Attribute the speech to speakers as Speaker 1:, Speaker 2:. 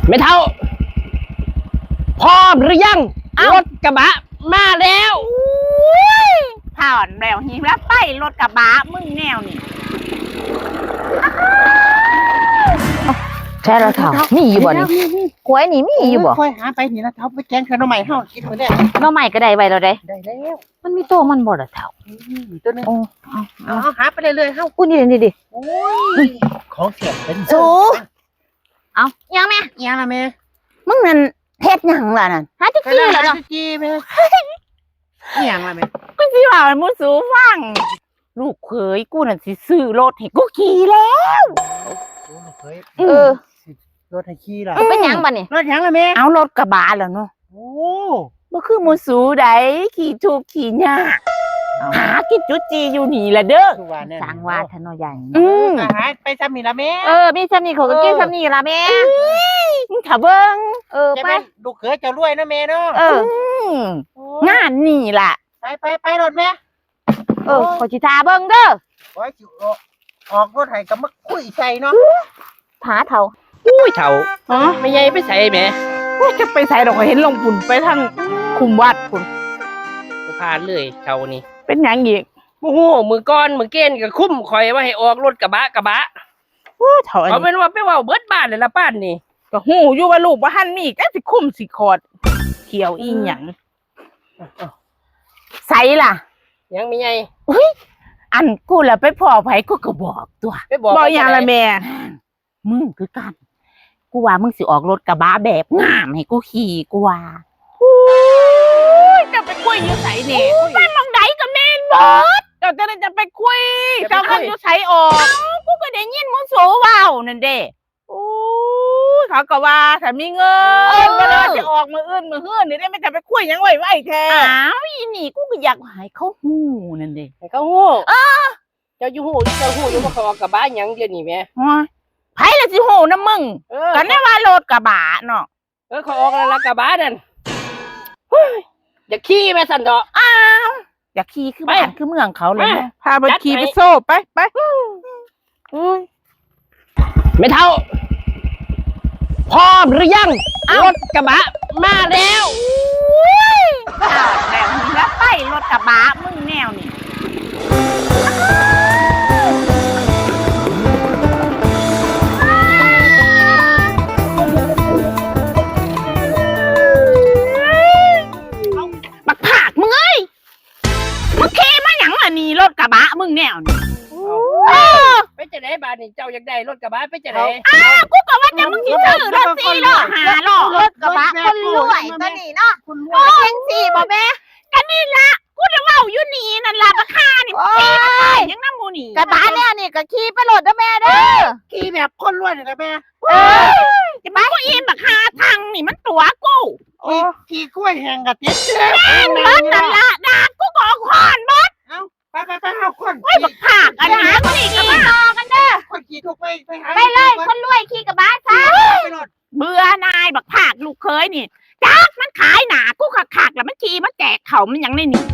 Speaker 1: ไม่เท่าพร้อมหรือยังรถกระบะมาแล้ว
Speaker 2: ผ่อนแล้วหิแล้วไปรถกระบะมึงแนวนี่
Speaker 3: แช่แล้วเท่ามีอยู่บ่นี่กล้วยนี่มีอยู่บ่
Speaker 4: ค่อยหาไปนี่นะเท่าไปแกงขนมใหม่เฮากินมื้อนี้
Speaker 3: น้องใหม่ก็ได้ไว้แล้วเด้
Speaker 4: ได้แล้ว
Speaker 3: มันมีโตมันบ่ล่ะเท่า
Speaker 4: ตัวนึง
Speaker 3: โอ้
Speaker 4: เอาหาไปเรื่อยๆเฮา
Speaker 3: กูนี่ดิ
Speaker 4: โอ้ยของเสียเป็น
Speaker 3: สูเอายังแม่
Speaker 4: อีหยังล่ะแม่
Speaker 3: มึงนั่นเฮ็ดหยังล่ะนั่นหาจิกี้ล่ะเนาะ
Speaker 4: จีแม่อีหยังล่ะแม่
Speaker 2: กูสิว่ามันมูสูฟังลูกเขยกูน่ะสิซื้อรถให้กูขี่แล้ว
Speaker 4: โอ้ลูกเคย
Speaker 3: เออ
Speaker 4: รถให้ขี่ล่ะ
Speaker 3: เป็นหยังบ่นี่
Speaker 4: รถหยังล่ะแม่
Speaker 2: เอารถกระบะแล้วเนาะ
Speaker 4: โอ้
Speaker 2: บ่คือมูสูใดขี่ทุกข์ขี่ยากหากินจุจีอยู่นี่ล่ะเด้อ
Speaker 4: คือว่าแน่
Speaker 3: สร้างว่าทะเนาะใหญ่
Speaker 4: หาไปซ้ำนี่ล่ะแม่
Speaker 3: มีซ้ำนี่เขาก็กินซ้ำนี่ล่ะแม่
Speaker 2: มึงถ้าเบิ่ง
Speaker 4: จะ
Speaker 3: ไป
Speaker 4: เป็นลูกเคยเจ้ารวยนะแม่เนาะ
Speaker 2: งานนี่ล่ะ
Speaker 4: ไปรถแม่
Speaker 3: ขอสิทาเบิ่งเด้อ
Speaker 4: โอ้ยออกรถให้กับมาคุยใส่เนาะ
Speaker 3: ผาเท่า
Speaker 1: อุ้ยเท่าไม่ใหญ่ไปใส่แหม
Speaker 2: กูจะไปใส่ดอกเห็นลงปุ่นไปทางคุมวัดปุ่น
Speaker 1: ผ่านเลยเท่านี้
Speaker 2: เป็นหยังอีก
Speaker 1: โอ้โหมือก้อนมือเกณฑ์ก็คุ้มคอยว่าให้ออกรถกระบะ
Speaker 2: เท่าอัน
Speaker 1: เขา
Speaker 2: นี้
Speaker 1: เป็นว่าไปว่าเบิดบ้านเลยละป้านนี่
Speaker 2: ก็หูอยู่ว่าลูกบ่ทันมีก็สิคุ้มสิคอดเขียวอีหยังใส่ล่ะ
Speaker 1: ยังไม่ใหญ่
Speaker 2: อันกูละไปพ่อไผกูก็บอกตัว
Speaker 1: ไปบอก
Speaker 2: บอกอย่างละแม่มึงคือกัน กูว่ามึงสิออกรถกระบะแบบงามให้กูขี่กูว่าจะไปคุยอยู่ไสเนี่ยบ้านมองใดก็แม่นบดเจ้าจะไปคุยเจ้ามันอยู่ไสออกกูก็ได้ยินมึงโสว้าวนั่นเด้โอ้ยเขาก็ว่าถ้ามีเงินเวลาจะออกมืออื่นมือเฮือนนี่ได้ไม่จะไปคุยหยังไว้แท้อ้าวอีนี่กูก็อยากให้เขาฮู้นั่นเด้
Speaker 1: ให้เขาหูเจ้าอยู่หูเจ้าหูอยู่ว่าเขาออกกระบะหยังเดี๋ยวนี้แม่
Speaker 2: ไผละสิฮู้นะมึง กันได้ว่ารถกระบะเนาะ
Speaker 1: เขาออกแล้วละกระบะนั่นอย่าขี่แม่สันเถาะ
Speaker 2: อยากขี่คือบ้านคือเมืองเขาเลย
Speaker 1: ไป
Speaker 2: พาไปขี่ไปโซ่ไป
Speaker 1: ไม่เท่าพร้อมหรือยังรถกระบะมาแล้ว
Speaker 2: แล้วนี่แล้วไปรถกระบะมึงแนวนี่บักผากมึงเอ้ยมึงขี่มาหยังล่ะนี่รถกระบะมึงแนวนี่
Speaker 1: ไปจะไหนบ้านนี่เจ้าอยากได้รถกระบะไปจะไหน
Speaker 2: กูก็ว่าจะมึงสิซื้อรถ4 ล้อ5 ล้อ
Speaker 3: รถกระบะคนรวยตัวนี้เนาะ
Speaker 4: คุณร
Speaker 3: โอ้
Speaker 4: วย
Speaker 3: เก่งสิบ่แม่
Speaker 2: กันนี่ละกูจะเว้าอยู่นี่นั่นล่ะราคานี่ขี่มาไปยังน้ำมูนี่
Speaker 3: กระบะเนี่ยนี่ก็ขี่ไปโหลดเด้อแม่เด้อ
Speaker 4: ขี่แบบคนรวยนี่นะแม่
Speaker 2: จะมากูอิ่มราคาทางนี่มันตัวกู
Speaker 4: ขี่กล้วยแห้งกับติ๊ด
Speaker 2: รถนั่นละดาบกูก็ขอนบด
Speaker 4: ไปเอาคน
Speaker 2: ไว้บักผากอันหากูนี่ก็มา
Speaker 4: คนขี่ถูกไปหา
Speaker 3: ไปเลยคนรวยขี่กระบะซะ
Speaker 4: ไปรถ
Speaker 2: เบื่อนายบักผากลูกเคยนี่จักมันขายหนากูขักแล้วมันขี่มาแจกเขามันยังในนี่